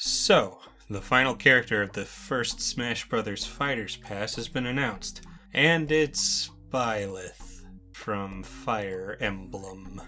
So, the final character of the first Smash Bros. Fighters Pass has been announced, and it's Byleth from Fire Emblem.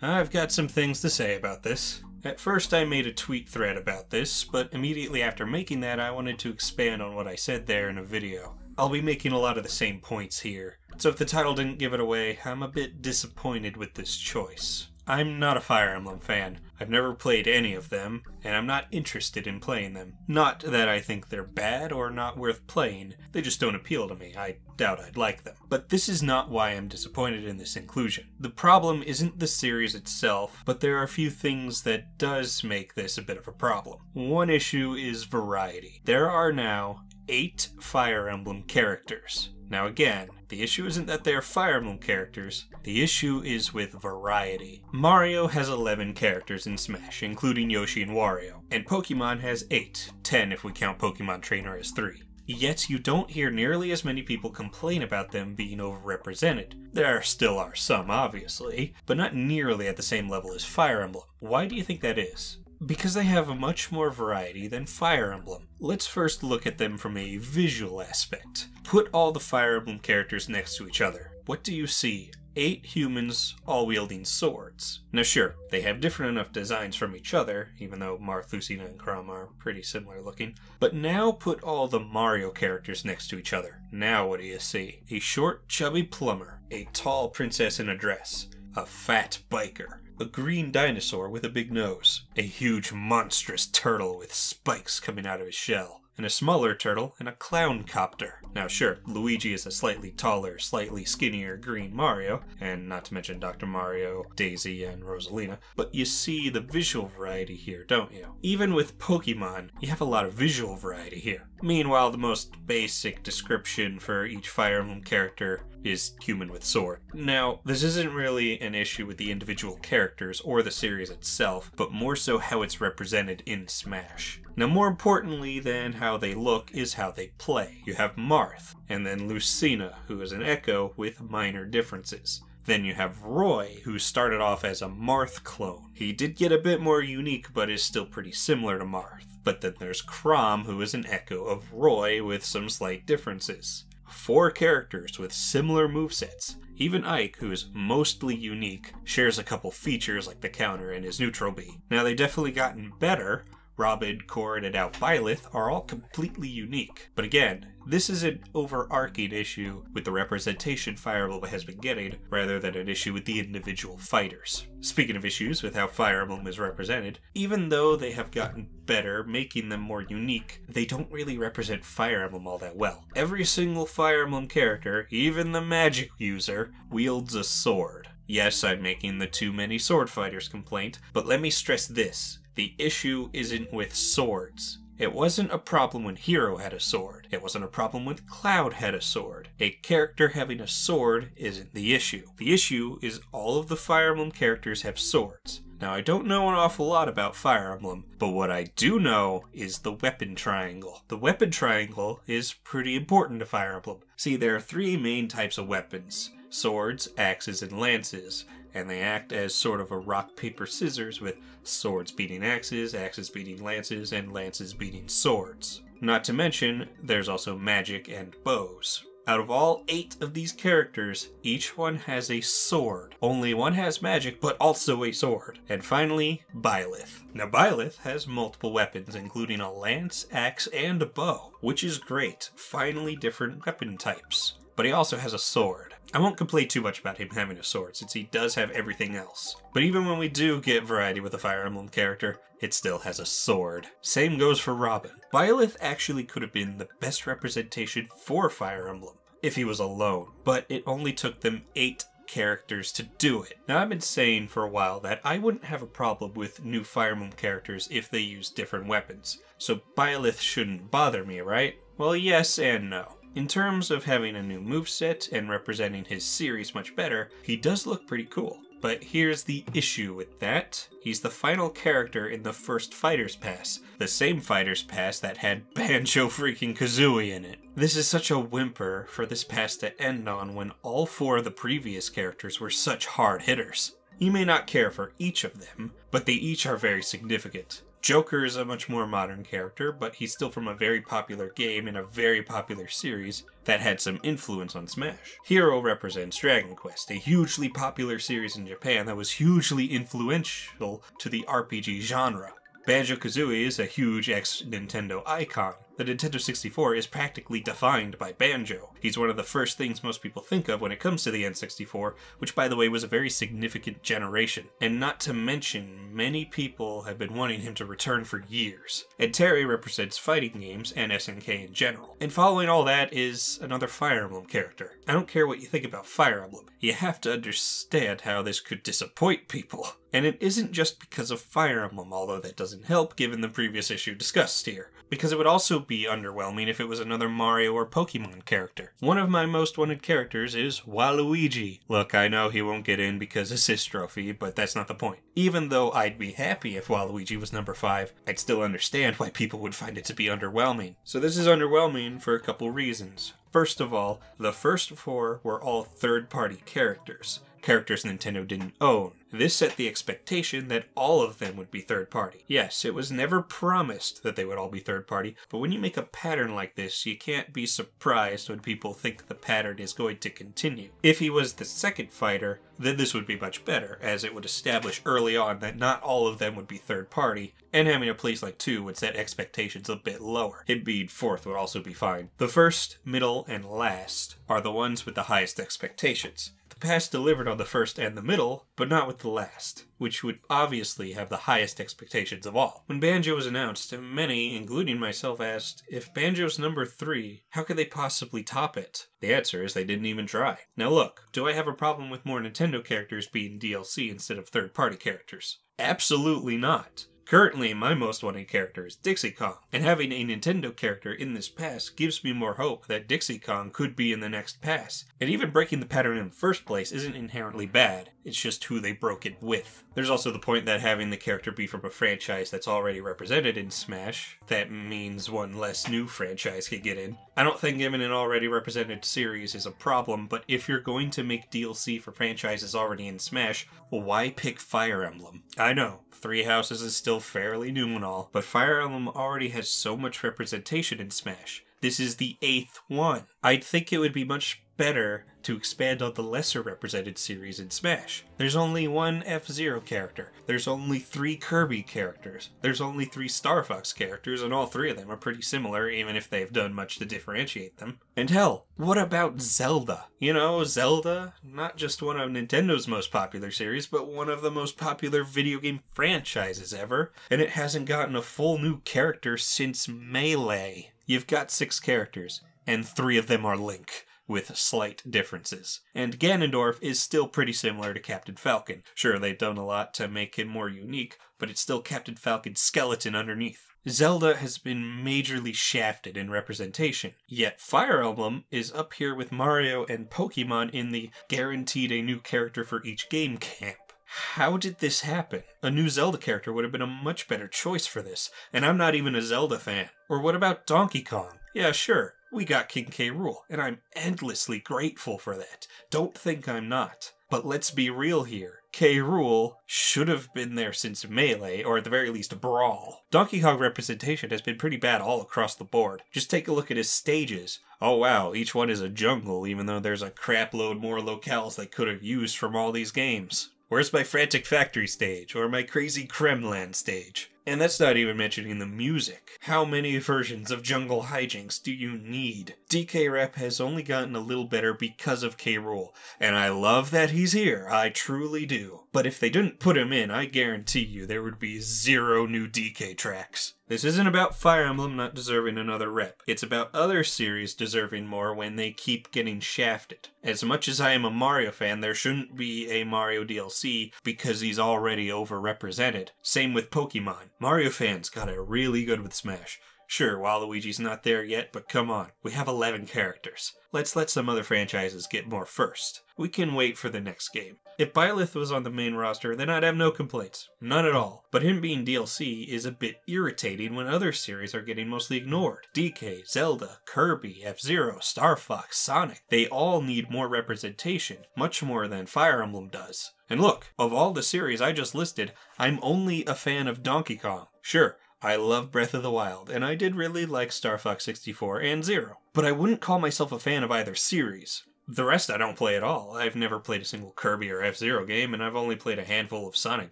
I've got some things to say about this. At first I made a tweet thread about this, but immediately after making that I wanted to expand on what I said there in a video. I'll be making a lot of the same points here, so if the title didn't give it away, I'm a bit disappointed with this choice. I'm not a Fire Emblem fan. I've never played any of them, and I'm not interested in playing them. Not that I think they're bad or not worth playing, they just don't appeal to me. I doubt I'd like them. But this is not why I'm disappointed in this inclusion. The problem isn't the series itself, but there are a few things that does make this a bit of a problem. One issue is variety. There are now 8 Fire Emblem characters. Now again, the issue isn't that they're Fire Emblem characters, the issue is with variety. Mario has 11 characters in Smash, including Yoshi and Wario, and Pokemon has 8, 10 if we count Pokemon Trainer as 3. Yet you don't hear nearly as many people complain about them being overrepresented. There still are some, obviously, but not nearly at the same level as Fire Emblem. Why do you think that is? Because they have a much more variety than Fire Emblem. Let's first look at them from a visual aspect. Put all the Fire Emblem characters next to each other. What do you see? 8 humans, all wielding swords. Now sure, they have different enough designs from each other, even though Marth, Lucina, and Chrom are pretty similar looking. But now put all the Mario characters next to each other. Now what do you see? A short, chubby plumber, a tall princess in a dress, a fat biker, a green dinosaur with a big nose, a huge monstrous turtle with spikes coming out of his shell, and a smaller turtle and a clown copter. Now sure, Luigi is a slightly taller, slightly skinnier green Mario, and not to mention Dr. Mario, Daisy, and Rosalina, but you see the visual variety here, don't you? Even with Pokemon, you have a lot of visual variety here. Meanwhile, the most basic description for each Fire Emblem character is human with sword. Now, this isn't really an issue with the individual characters or the series itself, but more so how it's represented in Smash. Now, more importantly than how they look is how they play. You have Marth, and then Lucina, who is an Echo with minor differences. Then you have Roy, who started off as a Marth clone. He did get a bit more unique, but is still pretty similar to Marth. But then there's Chrom, who is an echo of Roy with some slight differences. 4 characters with similar movesets. Even Ike, who is mostly unique, shares a couple features like the counter and his neutral B. Now they've definitely gotten better. Robin, Cord, and now Byleth are all completely unique. But again, this is an overarching issue with the representation Fire Emblem has been getting, rather than an issue with the individual fighters. Speaking of issues with how Fire Emblem is represented, even though they have gotten better, making them more unique, they don't really represent Fire Emblem all that well. Every single Fire Emblem character, even the magic user, wields a sword. Yes, I'm making the too many sword fighters complaint, but let me stress this. The issue isn't with swords. It wasn't a problem when Hero had a sword. It wasn't a problem when Cloud had a sword. A character having a sword isn't the issue. The issue is all of the Fire Emblem characters have swords. Now, I don't know an awful lot about Fire Emblem, but what I do know is the weapon triangle. The weapon triangle is pretty important to Fire Emblem. See, there are 3 main types of weapons: swords, axes, and lances. And they act as sort of a rock, paper, scissors, with swords beating axes, axes beating lances, and lances beating swords. Not to mention, there's also magic and bows. Out of all 8 of these characters, each one has a sword. Only one has magic, but also a sword. And finally, Byleth. Now Byleth has multiple weapons, including a lance, axe, and a bow, which is great. Finally different weapon types. But he also has a sword. I won't complain too much about him having a sword, since he does have everything else. But even when we do get variety with a Fire Emblem character, it still has a sword. Same goes for Robin. Byleth actually could have been the best representation for Fire Emblem if he was alone, but it only took them 8 characters to do it. Now, I've been saying for a while that I wouldn't have a problem with new Fire Emblem characters if they use different weapons, so Byleth shouldn't bother me, right? Well, yes and no. In terms of having a new moveset and representing his series much better, he does look pretty cool. But here's the issue with that. He's the final character in the first Fighters Pass, the same Fighters Pass that had Banjo-freaking-Kazooie in it. This is such a whimper for this pass to end on when all 4 of the previous characters were such hard hitters. You may not care for each of them, but they each are very significant. Joker is a much more modern character, but he's still from a very popular game in a very popular series that had some influence on Smash. Hero represents Dragon Quest, a hugely popular series in Japan that was hugely influential to the RPG genre. Banjo-Kazooie is a huge ex-Nintendo icon. The Nintendo 64 is practically defined by Banjo. He's one of the first things most people think of when it comes to the N64, which by the way was a very significant generation. And not to mention, many people have been wanting him to return for years. And Terry represents fighting games and SNK in general. And following all that is another Fire Emblem character. I don't care what you think about Fire Emblem, you have to understand how this could disappoint people. And it isn't just because of Fire Emblem, although that doesn't help given the previous issue discussed here. Because it would also be underwhelming if it was another Mario or Pokemon character. One of my most wanted characters is Waluigi. Look, I know he won't get in because assist trophy, but that's not the point. Even though I'd be happy if Waluigi was number 5, I'd still understand why people would find it to be underwhelming. So this is underwhelming for a couple reasons. First of all, the first 4 were all third-party characters Nintendo didn't own. This set the expectation that all of them would be third-party. Yes, it was never promised that they would all be third-party, but when you make a pattern like this, you can't be surprised when people think the pattern is going to continue. If he was the second fighter, then this would be much better, as it would establish early on that not all of them would be third-party, and having a place like 2 would set expectations a bit lower. Him being 4th would also be fine. The first, middle, and last are the ones with the highest expectations. The past delivered on the first and the middle, but not with the last, which would obviously have the highest expectations of all. When Banjo was announced, many, including myself, asked, if Banjo's number 3, how could they possibly top it? The answer is they didn't even try. Now look, do I have a problem with more Nintendo characters being DLC instead of third-party characters? Absolutely not. Currently, my most wanted character is Dixie Kong, and having a Nintendo character in this pass gives me more hope that Dixie Kong could be in the next pass. And even breaking the pattern in the first place isn't inherently bad, it's just who they broke it with. There's also the point that having the character be from a franchise that's already represented in Smash, that means one less new franchise could get in. I don't think giving an already represented series is a problem, but if you're going to make DLC for franchises already in Smash, well, why pick Fire Emblem? I know, Three Houses is still fairly new and all, but Fire Emblem already has so much representation in Smash. This is the 8th one. I'd think it would be much better to expand on the lesser represented series in Smash. There's only one F-Zero character, there's only 3 Kirby characters, there's only 3 Star Fox characters, and all 3 of them are pretty similar, even if they've done much to differentiate them. And hell, what about Zelda? You know, Zelda, not just one of Nintendo's most popular series, but one of the most popular video game franchises ever, and it hasn't gotten a full new character since Melee. You've got 6 characters, and 3 of them are Link, with slight differences. And Ganondorf is still pretty similar to Captain Falcon. Sure, they've done a lot to make him more unique, but it's still Captain Falcon's skeleton underneath. Zelda has been majorly shafted in representation, yet Fire Emblem is up here with Mario and Pokemon in the guaranteed a new character for each game camp. How did this happen? A new Zelda character would have been a much better choice for this, and I'm not even a Zelda fan. Or what about Donkey Kong? Yeah, sure, we got King K. Rool, and I'm endlessly grateful for that. Don't think I'm not. But let's be real here. K. Rool should have been there since Melee, or at the very least Brawl. Donkey Kong representation has been pretty bad all across the board. Just take a look at his stages. Oh wow, each one is a jungle, even though there's a crapload more locales they could have used from all these games. Where's my Frantic Factory stage, or my Crazy Kremland stage? And that's not even mentioning the music. How many versions of Jungle Hijinks do you need? DK Rep has only gotten a little better because of K. Rool, and I love that he's here, I truly do. But if they didn't put him in, I guarantee you there would be 0 new DK tracks. This isn't about Fire Emblem not deserving another rep. It's about other series deserving more when they keep getting shafted. As much as I am a Mario fan, there shouldn't be a Mario DLC because he's already overrepresented. Same with Pokemon. Mario fans got it really good with Smash. Sure, Waluigi's not there yet, but come on, we have 11 characters. Let's let some other franchises get more first. We can wait for the next game. If Byleth was on the main roster, then I'd have no complaints. None at all. But him being DLC is a bit irritating when other series are getting mostly ignored. DK, Zelda, Kirby, F-Zero, Star Fox, Sonic, they all need more representation, much more than Fire Emblem does. And look, of all the series I just listed, I'm only a fan of Donkey Kong. Sure, I love Breath of the Wild, and I did really like Star Fox 64 and Zero. But I wouldn't call myself a fan of either series. The rest I don't play at all. I've never played a single Kirby or F-Zero game, and I've only played a handful of Sonic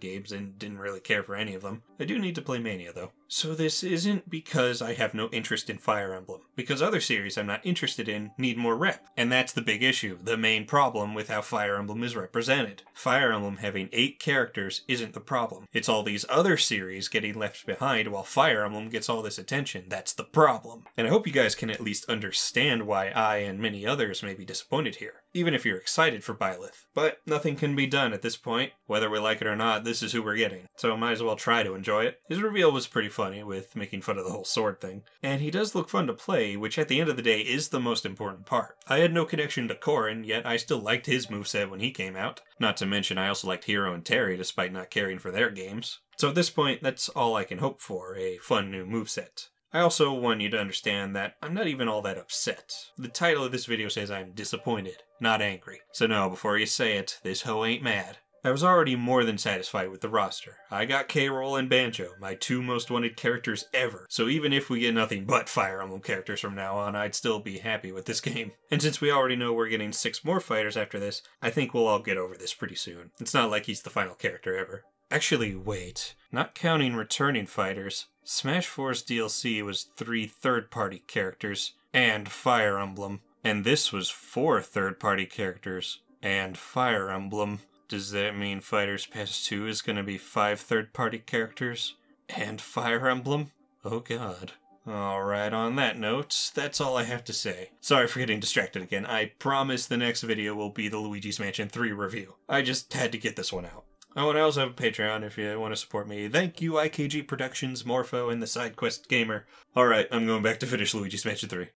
games and didn't really care for any of them. I do need to play Mania, though. So this isn't because I have no interest in Fire Emblem, because other series I'm not interested in need more rep. And that's the big issue, the main problem with how Fire Emblem is represented. Fire Emblem having 8 characters isn't the problem. It's all these other series getting left behind while Fire Emblem gets all this attention. That's the problem. And I hope you guys can at least understand why I and many others may be disappointed here, even if you're excited for Byleth. But nothing can be done at this point. Whether we like it or not, this is who we're getting. So I might as well try to enjoy it. His reveal was pretty funny, with making fun of the whole sword thing. And he does look fun to play, which at the end of the day is the most important part. I had no connection to Corrin, yet I still liked his moveset when he came out. Not to mention I also liked Hero and Terry despite not caring for their games. So at this point, that's all I can hope for, a fun new moveset. I also want you to understand that I'm not even all that upset. The title of this video says I'm disappointed, not angry. So no, before you say it, this hoe ain't mad. I was already more than satisfied with the roster. I got K-Roll and Banjo, my 2 most wanted characters ever. So even if we get nothing but Fire Emblem characters from now on, I'd still be happy with this game. And since we already know we're getting 6 more fighters after this, I think we'll all get over this pretty soon. It's not like he's the final character ever. Actually, wait. Not counting returning fighters, Smash 4's DLC was 3 third-party characters and Fire Emblem. And this was 4 third-party characters and Fire Emblem. Does that mean Fighters Pass 2 is gonna be 5 third-party characters and Fire Emblem? Oh god. Alright, on that note, that's all I have to say. Sorry for getting distracted again. I promise the next video will be the Luigi's Mansion 3 review. I just had to get this one out. Oh, and I also have a Patreon if you want to support me. Thank you, IKG Productions, Morpho, and the SideQuest Gamer. Alright, I'm going back to finish Luigi's Mansion 3.